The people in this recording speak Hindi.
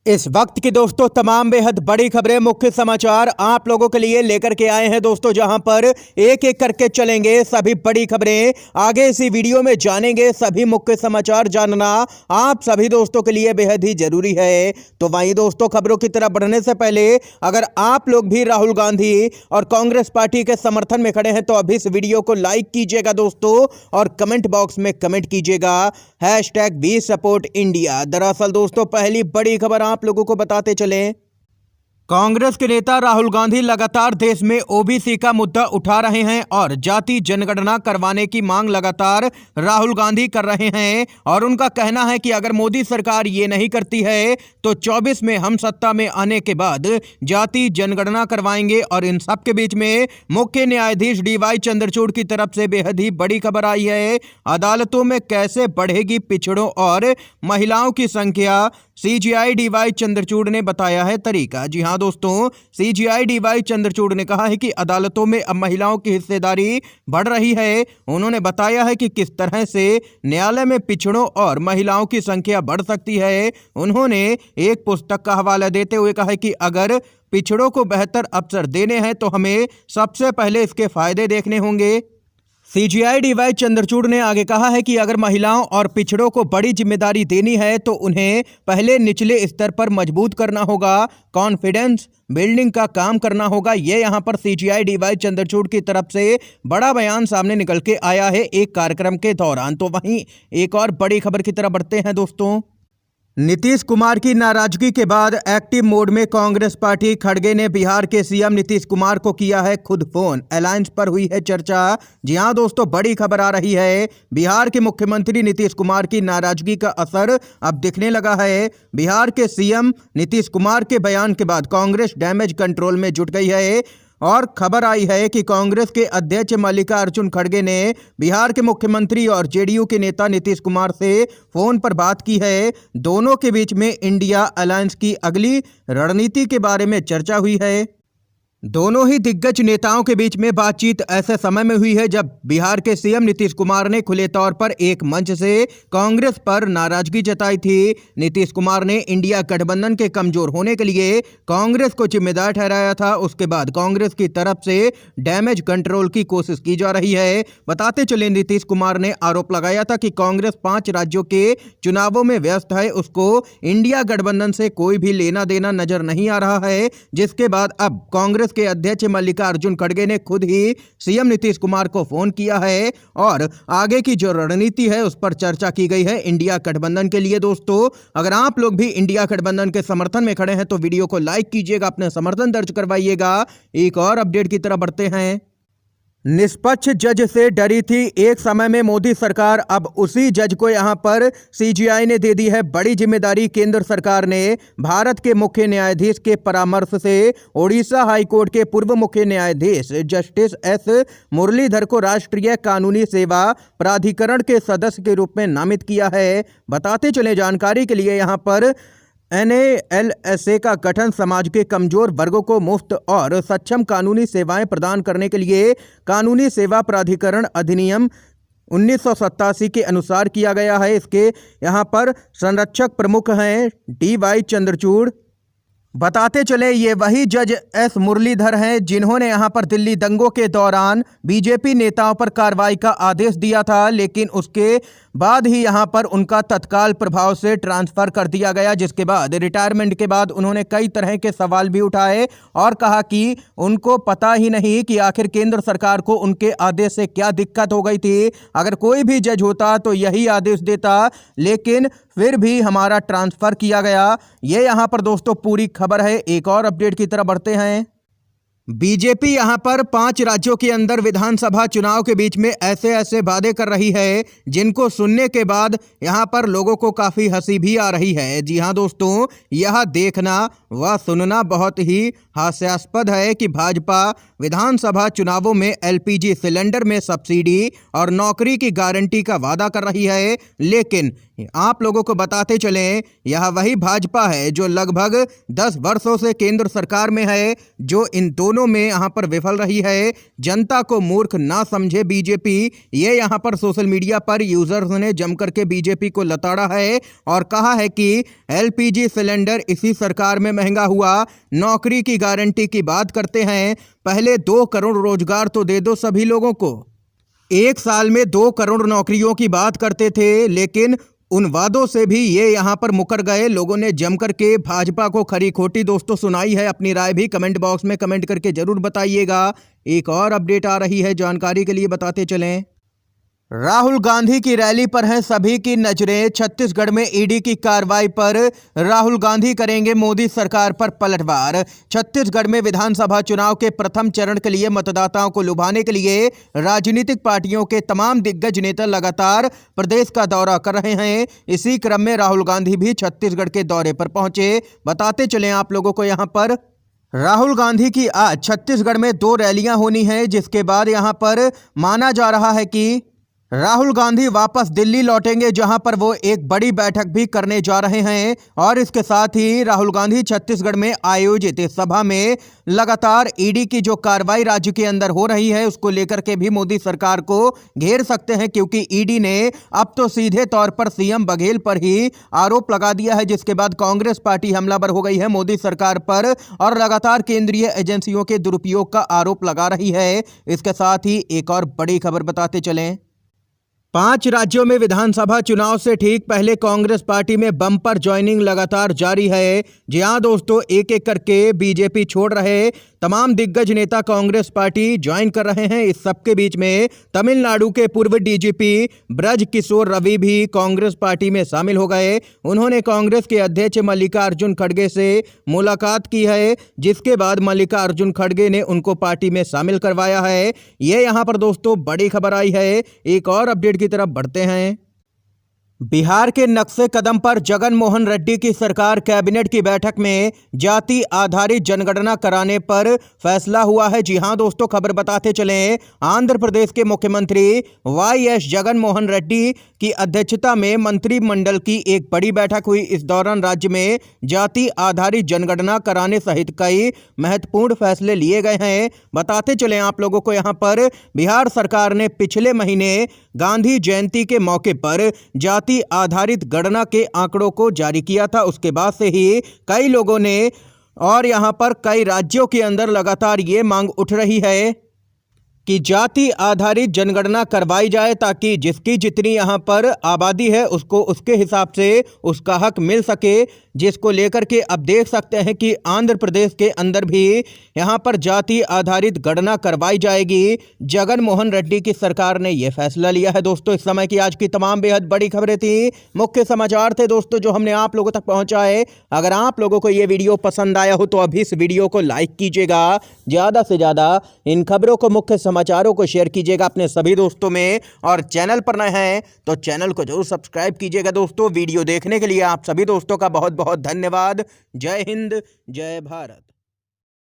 इस वक्त की दोस्तों तमाम बेहद बड़ी खबरें, मुख्य समाचार आप लोगों के लिए लेकर के आए हैं दोस्तों, जहां पर एक एक करके चलेंगे सभी बड़ी खबरें। आगे इसी वीडियो में जानेंगे सभी मुख्य समाचार। जानना आप सभी दोस्तों के लिए बेहद ही जरूरी है। तो वहीं दोस्तों, खबरों की तरफ बढ़ने से पहले अगर आप लोग भी राहुल गांधी और कांग्रेस पार्टी के समर्थन में खड़े हैं तो अभी इस वीडियो को लाइक कीजिएगा दोस्तों, और कमेंट बॉक्स में कमेंट कीजिएगा #WeSupportIndia। दरअसल दोस्तों, पहली बड़ी खबर आप लोगों को बताते चलें। कांग्रेस के नेता राहुल गांधी लगातार देश में ओबीसी का मुद्दा उठा रहे हैं और जाति जनगणना करवाने की मांग लगातार राहुल गांधी कर रहे हैं। और उनका कहना है कि अगर मोदी सरकार ये नहीं करती है तो 24 में हम सत्ता में आने के बाद जाति जनगणना करवाएंगे। और इन सब के बीच में मुख्य न्यायाधीश DY चंद्रचूड़ की तरफ से बेहद ही बड़ी खबर आई है। अदालतों में कैसे बढ़ेगी पिछड़ों और महिलाओं की संख्या, CJI DY चंद्रचूड़ ने बताया है तरीका। जी हां दोस्तों, CJI DY चंद्रचूड़ ने कहा है कि अदालतों में अब महिलाओं की हिस्सेदारी बढ़ रही है। उन्होंने बताया है कि किस तरह से न्यायालय में पिछड़ों और महिलाओं की संख्या बढ़ सकती है। उन्होंने एक पुस्तक का हवाला देते हुए कहा है कि अगर पिछड़ों को बेहतर अवसर देने हैं तो हमें सबसे पहले इसके फायदे देखने होंगे। CJI DY चंद्रचूड़ ने आगे कहा है कि अगर महिलाओं और पिछड़ों को बड़ी जिम्मेदारी देनी है तो उन्हें पहले निचले स्तर पर मजबूत करना होगा, कॉन्फिडेंस बिल्डिंग का काम करना होगा। ये यहाँ पर CJI DY चंद्रचूड़ की तरफ से बड़ा बयान सामने निकल के आया है एक कार्यक्रम के दौरान। तो वहीं एक और बड़ी खबर की तरफ बढ़ते हैं दोस्तों। नीतीश कुमार की नाराजगी के बाद एक्टिव मोड में कांग्रेस पार्टी। खड़गे ने बिहार के CM नीतीश कुमार को किया है खुद फोन, अलायंस पर हुई है चर्चा। जी हां दोस्तों, बड़ी खबर आ रही है। बिहार के मुख्यमंत्री नीतीश कुमार की नाराजगी का असर अब दिखने लगा है। बिहार के CM नीतीश कुमार के बयान के बाद कांग्रेस डैमेज कंट्रोल में जुट गई है। और खबर आई है कि कांग्रेस के अध्यक्ष मल्लिकार्जुन खड़गे ने बिहार के मुख्यमंत्री और JDU के नेता नीतीश कुमार से फोन पर बात की है। दोनों के बीच में इंडिया अलायंस की अगली रणनीति के बारे में चर्चा हुई है। दोनों ही दिग्गज नेताओं के बीच में बातचीत ऐसे समय में हुई है जब बिहार के CM नीतीश कुमार ने खुले तौर पर एक मंच से कांग्रेस पर नाराजगी जताई थी। नीतीश कुमार ने इंडिया गठबंधन के कमजोर होने के लिए कांग्रेस को जिम्मेदार ठहराया था। उसके बाद कांग्रेस की तरफ से डैमेज कंट्रोल की कोशिश की जा रही है। बताते चले, नीतीश कुमार ने आरोप लगाया था कि कांग्रेस 5 राज्यों के चुनावों में व्यस्त है, उसको इंडिया गठबंधन से कोई भी लेना देना नजर नहीं आ रहा है। जिसके बाद अब कांग्रेस के अध्यक्ष मल्लिकार्जुन खड़गे ने खुद ही CM नीतीश कुमार को फोन किया है और आगे की जो रणनीति है उस पर चर्चा की गई है इंडिया गठबंधन के लिए। दोस्तों, अगर आप लोग भी इंडिया गठबंधन के समर्थन में खड़े हैं तो वीडियो को लाइक कीजिएगा, अपने समर्थन दर्ज करवाइएगा। एक और अपडेट की तरफ बढ़ते हैं। निष्पक्ष जज से डरी थी एक समय में मोदी सरकार, अब उसी जज को यहां पर CJI ने दे दी है बड़ी जिम्मेदारी। केंद्र सरकार ने भारत के मुख्य न्यायाधीश के परामर्श से उड़ीसा हाईकोर्ट के पूर्व मुख्य न्यायाधीश जस्टिस S मुरलीधर को राष्ट्रीय कानूनी सेवा प्राधिकरण के सदस्य के रूप में नामित किया है। बताते चले जानकारी के लिए, यहां पर NALSA का गठन समाज के कमजोर वर्गों को मुफ्त और सक्षम कानूनी सेवाएं प्रदान करने के लिए कानूनी सेवा प्राधिकरण अधिनियम 1987 के अनुसार किया गया है। इसके यहाँ पर संरक्षक प्रमुख हैं DY चंद्रचूड़। बताते चले, ये वही जज S मुरलीधर हैं जिन्होंने यहां पर दिल्ली दंगों के दौरान BJP नेताओं पर कार्रवाई का आदेश दिया था, लेकिन उसके बाद ही यहां पर उनका तत्काल प्रभाव से ट्रांसफर कर दिया गया। जिसके बाद रिटायरमेंट के बाद उन्होंने कई तरह के सवाल भी उठाए और कहा कि उनको पता ही नहीं कि आखिर केंद्र सरकार को उनके आदेश से क्या दिक्कत हो गई थी। अगर कोई भी जज होता तो यही आदेश देता, लेकिन फिर भी हमारा ट्रांसफर किया गया। ये यहां पर दोस्तों पूरी खबर है। एक और अपडेट की तरफ बढ़ते हैं। बीजेपी यहां पर 5 राज्यों के अंदर विधानसभा चुनाव के बीच में ऐसे वादे कर रही है जिनको सुनने के बाद यहां पर लोगों को काफी हंसी भी आ रही है। जी हां दोस्तों, यह देखना व सुनना बहुत ही हास्यास्पद है कि भाजपा विधानसभा चुनावों में एलपीजी सिलेंडर में सब्सिडी और नौकरी की गारंटी का वादा कर रही है, लेकिन आप लोगों को बताते चलें यह वही भाजपा है जो लगभग 10 वर्षों से केंद्र सरकार में है, जो इन दोनों में यहां पर विफल रही है। जनता को मूर्ख ना समझे बीजेपी, ये यहां पर सोशल मीडिया पर यूजर्स ने जमकर के बीजेपी को लताड़ा है और कहा है कि एलपीजी सिलेंडर इसी सरकार में महंगा हुआ, नौकरी की गारंटी की बात करते हैं, पहले 2 करोड़ रोजगार तो दे दो सभी लोगों को। 1 साल में 2 करोड़ नौकरियों की बात करते थे, लेकिन उन वादों से भी ये यहां पर मुकर गए। लोगों ने जमकर के भाजपा को खरी खोटी दोस्तों सुनाई है। अपनी राय भी कमेंट बॉक्स में कमेंट करके जरूर बताइएगा। एक और अपडेट आ रही है, जानकारी के लिए बताते चलें। राहुल गांधी की रैली पर हैं सभी की नजरें। छत्तीसगढ़ में ईडी की कार्रवाई पर राहुल गांधी करेंगे मोदी सरकार पर पलटवार। छत्तीसगढ़ में विधानसभा चुनाव के प्रथम चरण के लिए मतदाताओं को लुभाने के लिए राजनीतिक पार्टियों के तमाम दिग्गज नेता लगातार प्रदेश का दौरा कर रहे हैं। इसी क्रम में राहुल गांधी भी छत्तीसगढ़ के दौरे पर पहुंचे। बताते चले आप लोगों को यहां पर राहुल गांधी की आज छत्तीसगढ़ में 2 रैलियां होनी है, जिसके बाद यहां पर माना जा रहा है कि राहुल गांधी वापस दिल्ली लौटेंगे, जहां पर वो एक बड़ी बैठक भी करने जा रहे हैं। और इसके साथ ही राहुल गांधी छत्तीसगढ़ में आयोजित इस सभा में लगातार ईडी की जो कार्रवाई राज्य के अंदर हो रही है उसको लेकर के भी मोदी सरकार को घेर सकते हैं, क्योंकि ईडी ने अब तो सीधे तौर पर सीएम बघेल पर ही आरोप लगा दिया है, जिसके बाद कांग्रेस पार्टी हमलावर हो गई है मोदी सरकार पर और लगातार केंद्रीय एजेंसियों के दुरुपयोग का आरोप लगा रही है। इसके साथ ही एक और बड़ी खबर बताते चलें। 5 राज्यों में विधानसभा चुनाव से ठीक पहले कांग्रेस पार्टी में बम्पर ज्वाइनिंग लगातार जारी है। जी हां दोस्तों, एक एक करके बीजेपी छोड़ रहे तमाम दिग्गज नेता कांग्रेस पार्टी ज्वाइन कर रहे हैं। इस सबके बीच में तमिलनाडु के पूर्व डीजीपी ब्रज किशोर रवि भी कांग्रेस पार्टी में शामिल हो गए। उन्होंने कांग्रेस के अध्यक्ष मल्लिकार्जुन खड़गे से मुलाकात की है, जिसके बाद मल्लिकार्जुन खड़गे ने उनको पार्टी में शामिल करवाया है। ये यहां पर दोस्तों बड़ी खबर आई है। एक और अपडेट की तरफ बढ़ते हैं। बिहार के नक्शे कदम पर जगन मोहन रेड्डी की सरकार कैबिनेट की बैठक में जाति आधारित जनगणना कराने पर फैसला हुआ है। जी हां दोस्तों, खबर बताते चलें। आंध्र प्रदेश के मुख्यमंत्री वाईएस जगन मोहन रेड्डी की अध्यक्षता में मंत्रिमंडल की एक बड़ी बैठक हुई। इस दौरान राज्य में जाति आधारित जनगणना कराने सहित कई महत्वपूर्ण फैसले लिए गए हैं। बताते चलें आप लोगों को यहां पर बिहार सरकार ने पिछले महीने गांधी जयंती के मौके पर जाति आधारित गणना के आंकड़ों को जारी किया था। उसके बाद से ही कई लोगों ने और यहां पर कई राज्यों के अंदर लगातार ये मांग उठ रही है कि जाति आधारित जनगणना करवाई जाए, ताकि जिसकी जितनी यहां पर आबादी है उसको उसके हिसाब से उसका हक मिल सके, जिसको लेकर के अब देख सकते हैं कि आंध्र प्रदेश के अंदर भी यहां पर जाति आधारित गणना करवाई जाएगी। जगन मोहन रेड्डी की सरकार ने यह फैसला लिया है। दोस्तों, इस समय की आज की तमाम बेहद बड़ी खबरें थी, मुख्य समाचार थे दोस्तों जो हमने आप लोगों तक पहुंचाए। अगर आप लोगों को यह वीडियो पसंद आया हो तो अभी इस वीडियो को लाइक कीजिएगा, ज़्यादा से ज़्यादा इन खबरों को, मुख्य समाचारों को शेयर कीजिएगा अपने सभी दोस्तों में, और चैनल पर नए हैं तो चैनल को जरूर सब्सक्राइब कीजिएगा। दोस्तों, वीडियो देखने के लिए आप सभी दोस्तों का बहुत बहुत धन्यवाद। जय हिंद, जय भारत।